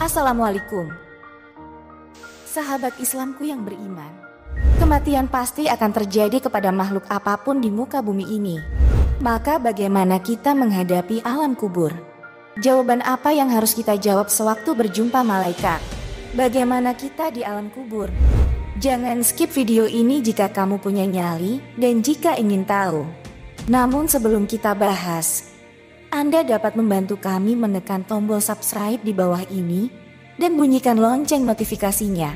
Assalamualaikum. Sahabat Islamku yang beriman, kematian pasti akan terjadi kepada makhluk apapun di muka bumi ini. Maka bagaimana kita menghadapi alam kubur? Jawaban apa yang harus kita jawab sewaktu berjumpa malaikat? Bagaimana kita di alam kubur? Jangan skip video ini jika kamu punya nyali dan jika ingin tahu. Namun sebelum kita bahas, Anda dapat membantu kami menekan tombol subscribe di bawah ini dan bunyikan lonceng notifikasinya.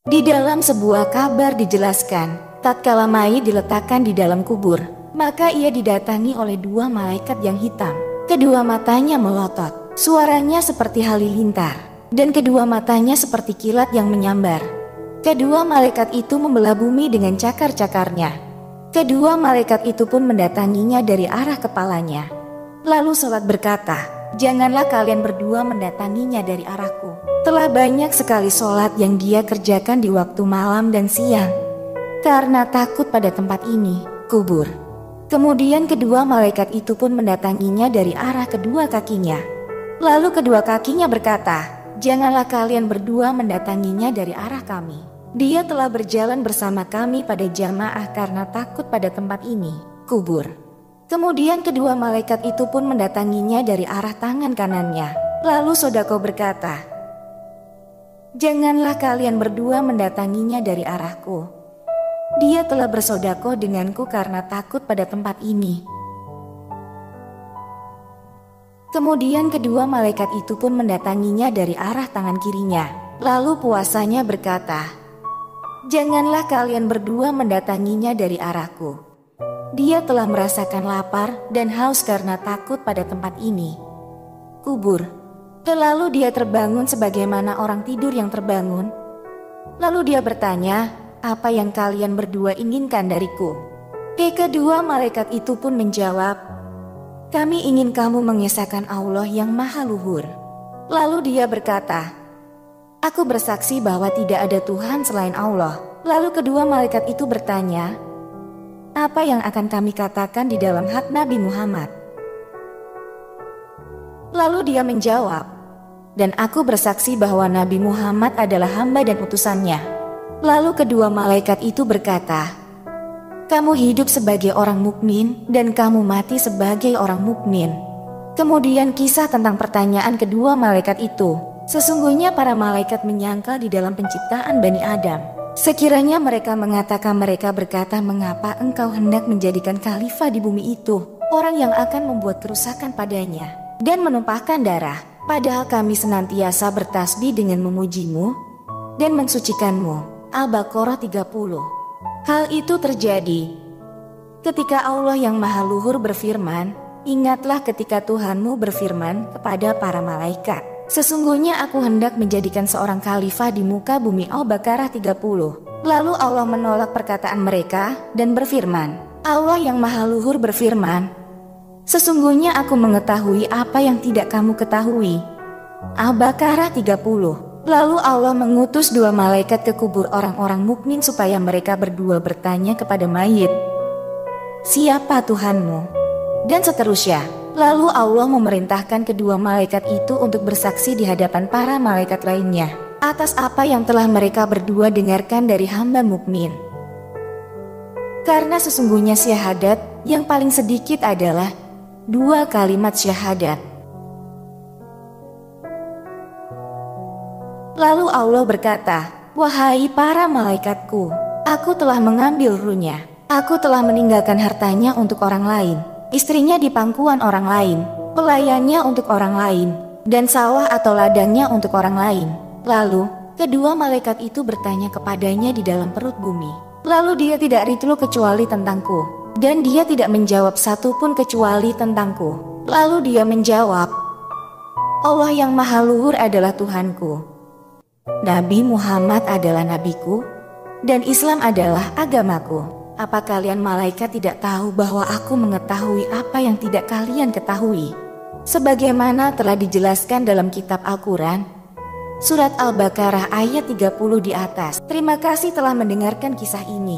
Di dalam sebuah kabar dijelaskan, tatkala mayit diletakkan di dalam kubur, maka ia didatangi oleh dua malaikat yang hitam. Kedua matanya melotot, suaranya seperti halilintar, dan kedua matanya seperti kilat yang menyambar. Kedua malaikat itu membelah bumi dengan cakar-cakarnya. Kedua malaikat itu pun mendatanginya dari arah kepalanya. Lalu salat berkata, "Janganlah kalian berdua mendatanginya dari arahku." Telah banyak sekali salat yang dia kerjakan di waktu malam dan siang, karena takut pada tempat ini, kubur. Kemudian kedua malaikat itu pun mendatanginya dari arah kedua kakinya. Lalu kedua kakinya berkata, "Janganlah kalian berdua mendatanginya dari arah kami. Dia telah berjalan bersama kami pada jamaah karena takut pada tempat ini, kubur." Kemudian kedua malaikat itu pun mendatanginya dari arah tangan kanannya. Lalu sodako berkata, "Janganlah kalian berdua mendatanginya dari arahku. Dia telah bersodako denganku karena takut pada tempat ini." Kemudian kedua malaikat itu pun mendatanginya dari arah tangan kirinya. Lalu puasanya berkata, "Janganlah kalian berdua mendatanginya dari arahku. Dia telah merasakan lapar dan haus karena takut pada tempat ini, kubur." Lalu dia terbangun sebagaimana orang tidur yang terbangun. Lalu dia bertanya, "Apa yang kalian berdua inginkan dariku?" Kedua malaikat itu pun menjawab, "Kami ingin kamu mengesahkan Allah yang maha luhur." Lalu dia berkata, "Aku bersaksi bahwa tidak ada Tuhan selain Allah." Lalu kedua malaikat itu bertanya, "Apa yang akan kami katakan di dalam hak Nabi Muhammad?" Lalu dia menjawab, "Dan aku bersaksi bahwa Nabi Muhammad adalah hamba dan utusannya." Lalu kedua malaikat itu berkata, "Kamu hidup sebagai orang mukmin dan kamu mati sebagai orang mukmin." Kemudian kisah tentang pertanyaan kedua malaikat itu. Sesungguhnya para malaikat menyangkal di dalam penciptaan Bani Adam. Sekiranya mereka mengatakan, mereka berkata, "Mengapa engkau hendak menjadikan khalifah di bumi itu, orang yang akan membuat kerusakan padanya dan menumpahkan darah? Padahal kami senantiasa bertasbih dengan memujimu dan mensucikanmu." Al-Baqarah 30. Hal itu terjadi ketika Allah yang maha luhur berfirman, "Ingatlah ketika Tuhanmu berfirman kepada para malaikat, sesungguhnya aku hendak menjadikan seorang khalifah di muka bumi." Al-Baqarah 30. Lalu Allah menolak perkataan mereka dan berfirman, Allah yang maha luhur berfirman, "Sesungguhnya aku mengetahui apa yang tidak kamu ketahui." Al-Baqarah 30. Lalu Allah mengutus dua malaikat ke kubur orang-orang mukmin supaya mereka berdua bertanya kepada mayit, "Siapa Tuhanmu?" Dan seterusnya. Lalu Allah memerintahkan kedua malaikat itu untuk bersaksi di hadapan para malaikat lainnya atas apa yang telah mereka berdua dengarkan dari hamba mukmin. Karena sesungguhnya syahadat yang paling sedikit adalah 2 kalimat syahadat. Lalu Allah berkata, "Wahai para malaikatku, aku telah mengambil ruhnya. Aku telah meninggalkan hartanya untuk orang lain, istrinya di pangkuan orang lain, pelayannya untuk orang lain, dan sawah atau ladangnya untuk orang lain." Lalu kedua malaikat itu bertanya kepadanya di dalam perut bumi. Lalu dia tidak ritlu kecuali tentangku, dan dia tidak menjawab satu pun kecuali tentangku. Lalu dia menjawab, "Allah yang maha luhur adalah Tuhanku. Nabi Muhammad adalah nabiku, dan Islam adalah agamaku. Apa kalian malaikat tidak tahu bahwa aku mengetahui apa yang tidak kalian ketahui?" Sebagaimana telah dijelaskan dalam kitab Al-Quran, Surat Al-Baqarah ayat 30 di atas. Terima kasih telah mendengarkan kisah ini.